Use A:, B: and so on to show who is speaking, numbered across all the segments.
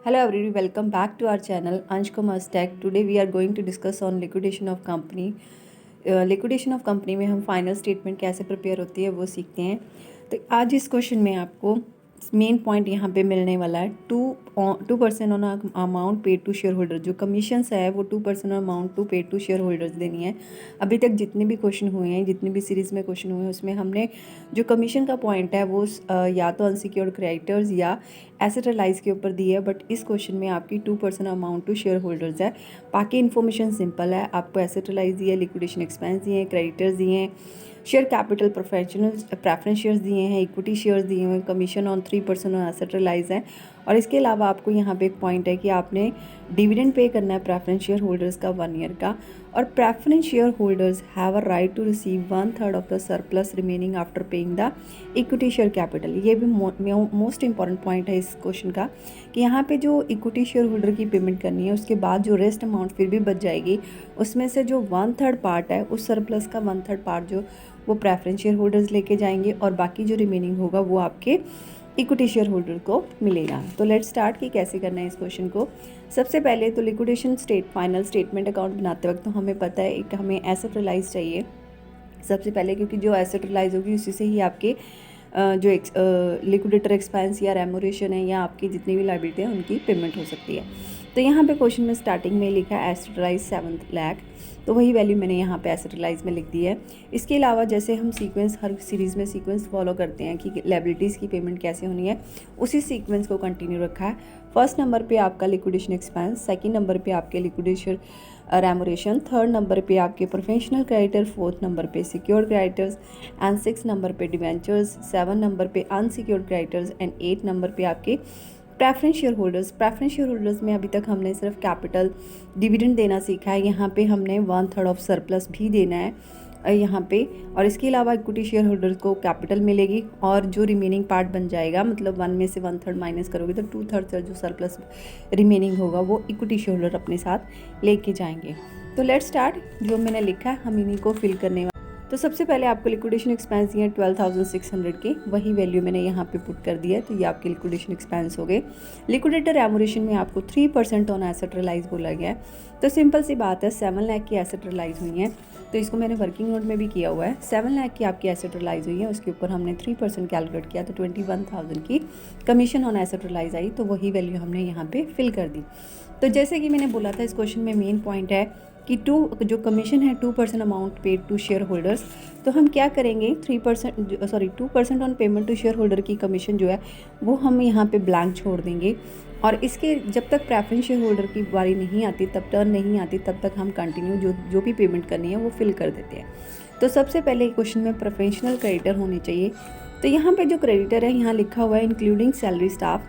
A: Hello everybody, welcome back to our channel Ansh Kumar's Tech. Today we are going to discuss on liquidation of company. Liquidation of company में हम final statement कैसे prepare होती है वो सीखते हैं। तो आज इस क्वेश्चन में आपको मेन पॉइंट यहाँ पे मिलने वाला है 2% on amount paid to shareholder. जो कमीशंस है वो 2% amount to paid to shareholders देनी है। अभी तक जितने भी क्वेश्चन हुए हैं, जितनी भी सीरीज़ में क्वेश्चन हुए हैं, उसमें हमने जो कमीशन का पॉइंट है वो या तो अनसिक्योर्ड क्रेडिटर्स या एसेट रिलाइज के ऊपर दी है, बट इस क्वेश्चन में आपकी 2% अमाउंट टू शेयर होल्डर्स है। बाकी इन्फॉर्मेशन सिंपल है, आपको एसेट रिलाइज दिए, लिक्विडेशन एक्सपेंस दिए हैं, क्रेडिटर्स दिए हैं, शेयर कैपिटल प्रेफरेंस शेयर्स दिए हैं, इक्विटी शेयर्स दिए हुए हैं, commission on 3% on asset realise है। और इसके अलावा आपको यहाँ पे एक पॉइंट है कि आपने डिविडेंड पे करना है प्रेफरेंस शेयर होल्डर्स का 1 ईयर का। और preference shareholders have a right to receive 1/3 of the surplus remaining after paying the equity share capital. ये भी मोस्ट इंपॉर्टेंट पॉइंट है इस क्वेश्चन का कि यहाँ पे जो इक्विटी शेयर होल्डर की पेमेंट करनी है, उसके बाद जो रेस्ट अमाउंट फिर भी बच जाएगी, उसमें से जो 1/3 पार्ट है, उस सरप्लस का 1/3 पार्ट जो वो प्रेफरेंस शेयर होल्डर्स लेके जाएंगे और बाकी जो रिमेनिंग होगा वो आपके इक्विटी शेयर होल्डर को मिलेगा। तो लेट्स स्टार्ट कि कैसे करना है इस क्वेश्चन को। सबसे पहले तो लिक्विडेशन फाइनल स्टेटमेंट अकाउंट बनाते वक्त तो हमें पता है एक हमें एसेट रिलाइज चाहिए सबसे पहले, क्योंकि जो एसेट रिलाइज होगी उसी से ही आपके जो लिक्विडेटर एक्सपेंस या रेमोरेशन है या आपकी जितनी भी लायबिलिटी है उनकी पेमेंट हो सकती है। तो यहाँ पे क्वेश्चन में स्टार्टिंग में लिखा है एसेट रिलाइज 7 लाख, तो वही वैल्यू मैंने यहाँ पे एसेट रिलाइज में लिख दी है। इसके अलावा जैसे हम सीक्वेंस हर सीरीज़ में सीक्वेंस फॉलो करते हैं कि लायबिलिटीज़ की पेमेंट कैसे होनी है, उसी सीक्वेंस को कंटिन्यू रखा है। फर्स्ट नंबर पे आपका लिक्विडेशन एक्सपेंस, सेकंड नंबर पे आपके लिक्विडेशन रेमोरेशन, थर्ड नंबर पे आपके प्रोफेशनल क्रेडिटर, फोर्थ नंबर पे सिक्योर्ड क्रेडिटर्स एंड 6 नंबर पे डिवेंचर्स, 7 नंबर पे अनसिक्योर्ड क्रेडिटर्स एंड 8 नंबर पे आपके preference share holders. Preference share holders में अभी तक हमने सिर्फ कैपिटल डिविडेंड देना सीखा है, यहाँ पे हमने 1/3 ऑफ सरप्लस भी देना है यहाँ पे। और इसके अलावा इक्विटी शेयर होल्डर्स को कैपिटल मिलेगी और जो रिमेनिंग पार्ट बन जाएगा, मतलब 1 में से 1/3 माइनस करोगे तो 2/3 जो सरप्लस रिमेनिंग होगा वो इक्विटी शेयर होल्डर अपने साथ लेके जाएंगे। तो लेट्स स्टार्ट। जो मैंने लिखा है हम इन्हीं को फिल करने। तो सबसे पहले आपको लिक्विडेशन एक्सपेंस दिए 12,600 के, वही वैल्यू मैंने यहाँ पे पुट कर दिया है, तो ये आपके लिक्विडेशन एक्सपेंस हो गए। लिक्विडेटर रेमोरेशन में आपको 3% ऑन एसेट रिलाइज बोला गया है। तो सिंपल सी बात है, 7 लाख की एसेट रिलाइज हुई है, तो इसको मैंने वर्किंग नोट में भी किया हुआ है। 7 लाख की आपकी एसेट रिलाइज हुई है, उसके ऊपर हमने 3% कैलकुलेट किया, तो 21,000 की कमीशन ऑन एसेट रिलाइज आई, तो वही वैल्यू हमने यहाँ पे फिल कर दी। तो जैसे कि मैंने बोला था, इस क्वेश्चन में मेन पॉइंट है कि जो कमीशन है 2% amount paid to shareholders, तो हम क्या करेंगे 2% on payment to shareholder की कमीशन जो है वो हम यहाँ पे ब्लैंक छोड़ देंगे। और इसके जब तक प्रेफरेंस शेयर होल्डर की बारी नहीं आती, तब टर्न नहीं आती, तब तक हम कंटिन्यू जो भी पेमेंट करनी है वो फिल कर देते हैं। तो सबसे पहले क्वेश्चन में प्रोफेशनल क्रेडिटर होने चाहिए। तो यहाँ पे जो क्रेडिटर है यहाँ लिखा हुआ है इंक्लूडिंग सैलरी स्टाफ।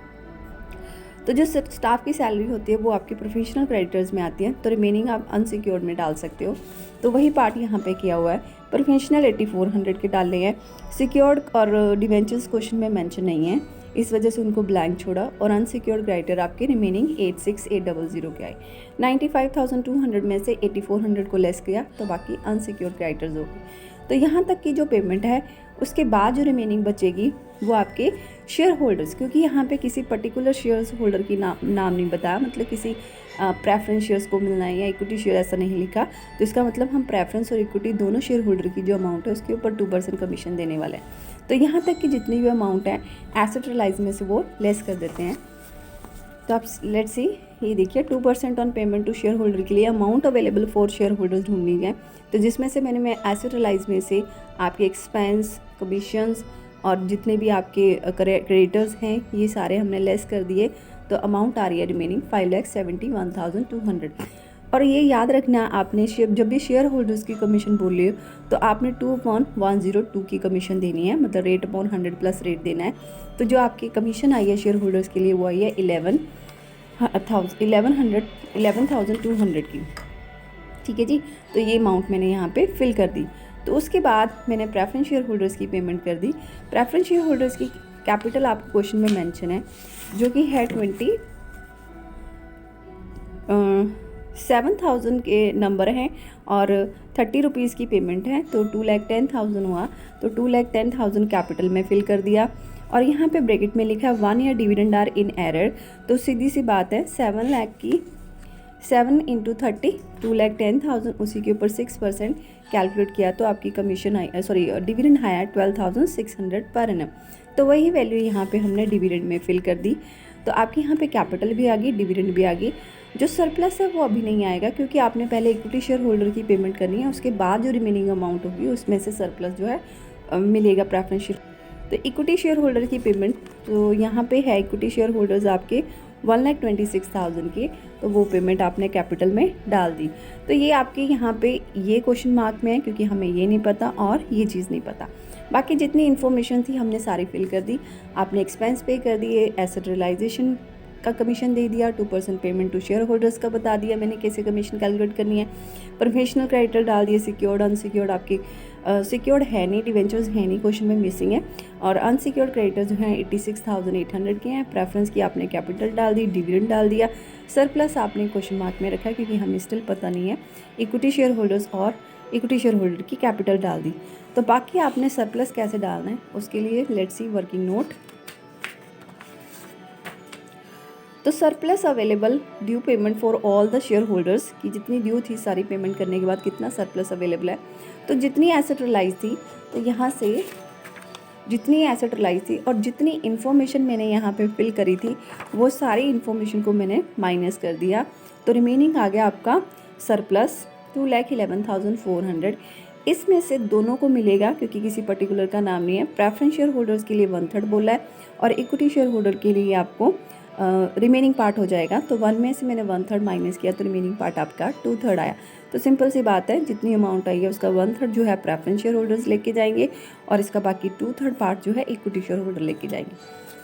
A: तो जो स्टाफ की सैलरी होती है वो आपके प्रोफेशनल क्रेडिटर्स में आती है, तो रिमेनिंग आप अनसिक्योर्ड में डाल सकते हो। तो वही पार्ट यहाँ पे किया हुआ है। प्रोफेशनल 8400 के डालने हैं, सिक्योर्ड और डिवेंचर्स क्वेश्चन में मेंशन नहीं है, इस वजह से उनको ब्लैंक छोड़ा। और अनसिक्योर्ड क्रेडिटर आपके रिमेनिंग 86,800 के आए। 95,200 में से 8400 को लेस किया, तो बाकी अनसिक्योर्ड क्रेडिटर्स हो गए। तो यहाँ तक की जो पेमेंट है, उसके बाद जो रिमेनिंग बचेगी वो आपके शेयर होल्डर्स, क्योंकि यहाँ पे किसी पर्टिकुलर शेयर होल्डर की नाम नहीं बताया, मतलब किसी प्रेफरेंस शेयर्स को मिलना है या इक्विटी शेयर ऐसा नहीं लिखा, तो इसका मतलब हम प्रेफरेंस और इक्विटी दोनों शेयर होल्डर की जो अमाउंट है उसके ऊपर 2% कमीशन देने वाले हैं। तो यहाँ तक कि जितनी भी अमाउंट है एसेट रिलाइज में से वो लेस कर देते हैं। तो आप लेट्स सी, ये देखिए 2% on payment to shareholder के लिए amount available for shareholders ढूंढनी है। तो जिसमें से मैं एसेट रिलाइज में से आपके एक्सपेंस, कमीशंस और जितने भी आपके क्रेडिटर्स हैं ये सारे हमने लेस कर दिए, तो अमाउंट आ रही है रिमेनिंग 5,71,200। और ये याद रखना, आपने जब भी शेयर होल्डर्स की कमीशन बोली हो तो आपने 2/102 की कमीशन देनी है, मतलब रेट अपॉन 100 प्लस रेट देना है। तो जो आपकी कमीशन आई है शेयर होल्डर्स के लिए वो आई है 11,200 की। ठीक है जी, तो ये अमाउंट मैंने यहाँ पे फिल कर दी। तो उसके बाद मैंने प्रेफरेंस शेयर होल्डर्स की पेमेंट कर दी। प्रेफरेंस शेयर होल्डर्स की कैपिटल आपको क्वेश्चन में मेंशन है, जो कि है 27,000 के नंबर हैं और 30 रुपीज़ की पेमेंट है, तो 2,10,000 हुआ, तो 2,10,000 कैपिटल में फिल कर दिया। और यहाँ पे ब्रैकेट में लिखा है 1 year dividend are in arrear. तो सीधी सी बात है 7 लाख की 7 इंटू 30 2,10,000, उसी के ऊपर 6% कैलकुलेट किया तो आपकी कमीशन आई, सॉरी डिविडेंड आया 12,600 पर एनम। तो वही वैल्यू यहाँ पे हमने डिविडेंड में फिल कर दी। तो आपकी यहाँ पे कैपिटल भी आ गई, डिविडेंड भी आ गई। जो सरप्लस है वो अभी नहीं आएगा क्योंकि आपने पहले इक्विटी शेयर होल्डर की पेमेंट करनी है, उसके बाद जो रिमेनिंग अमाउंट होगी उसमें से सरप्लस जो है मिलेगा प्रेफरेंशियल। तो इक्विटी शेयर होल्डर की पेमेंट तो यहाँ पे है, इक्विटी शेयर होल्डर्स आपके 1,26,000 के, तो वो पेमेंट आपने कैपिटल में डाल दी। तो ये आपके यहाँ पे ये क्वेश्चन मार्क में है क्योंकि हमें ये नहीं पता और ये चीज़ नहीं पता। बाकी जितनी इन्फॉर्मेशन थी हमने सारी फिल कर दी। आपने एक्सपेंस पे कर दिए, एसेट रियलाइजेशन का कमीशन दे दिया, 2% पेमेंट टू शेयर होल्डर्स का बता दिया मैंने कैसे कमीशन कैलकुलेट करनी है, प्रोफेशनल क्रेडिटर डाल दिए, सिक्योर्ड अनसिक्योर्ड आपकी सिक्योर्ड है नहीं, डिवेंचर्स है नहीं, क्वेश्चन में मिसिंग है, और अनसिक्योर्ड क्रेडिटर जो हैं 86,800 के हैं। प्रेफरेंस की आपने कैपिटल डाल दी, डिविडेंड डाल दिया, सरप्लस आपने क्वेश्चन मार्क में रखा क्योंकि हमें स्टिल पता नहीं है, इक्विटी शेयर होल्डर्स और इक्विटी शेयर होल्डर की कैपिटल डाल दी। तो बाकी आपने सरप्लस कैसे डालना है उसके लिए लेट्स सी वर्किंग नोट। तो surplus available due payment for all the share holders की जितनी ड्यू थी सारी पेमेंट करने के बाद कितना सरप्लस अवेलेबल है। तो जितनी एसेट रिलाइज थी, तो यहाँ से जितनी एसेट रिलाइज थी और जितनी इन्फॉर्मेशन मैंने यहाँ पे फिल करी थी वो सारी इन्फॉर्मेशन को मैंने माइनस कर दिया। तो रिमेनिंग आ गया आपका सरप्लस 2,11,400। इसमें से दोनों को मिलेगा क्योंकि किसी पर्टिकुलर का नाम नहीं है। प्रेफरेंस शेयर होल्डर्स के लिए 1/3 बोला है और इक्विटी शेयर होल्डर के लिए आपको रिमेनिंग पार्ट हो जाएगा। तो 1 में से मैंने 1/3 माइनस किया तो रिमेनिंग पार्ट आपका 2/3 आया। तो सिंपल सी बात है, जितनी अमाउंट आई है उसका 1/3 जो है प्रेफरेंस शेयर होल्डर्स लेके जाएंगे और इसका बाकी 2/3 पार्ट जो है इक्विटी शेयर होल्डर लेके जाएंगे।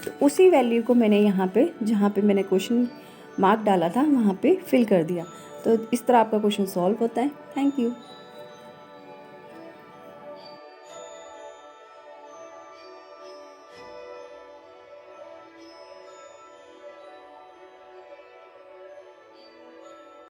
A: तो उसी वैल्यू को मैंने यहाँ पे जहाँ पे मैंने क्वेश्चन मार्क डाला था वहाँ पे फिल कर दिया। तो इस तरह आपका क्वेश्चन सॉल्व होता है। Thank you.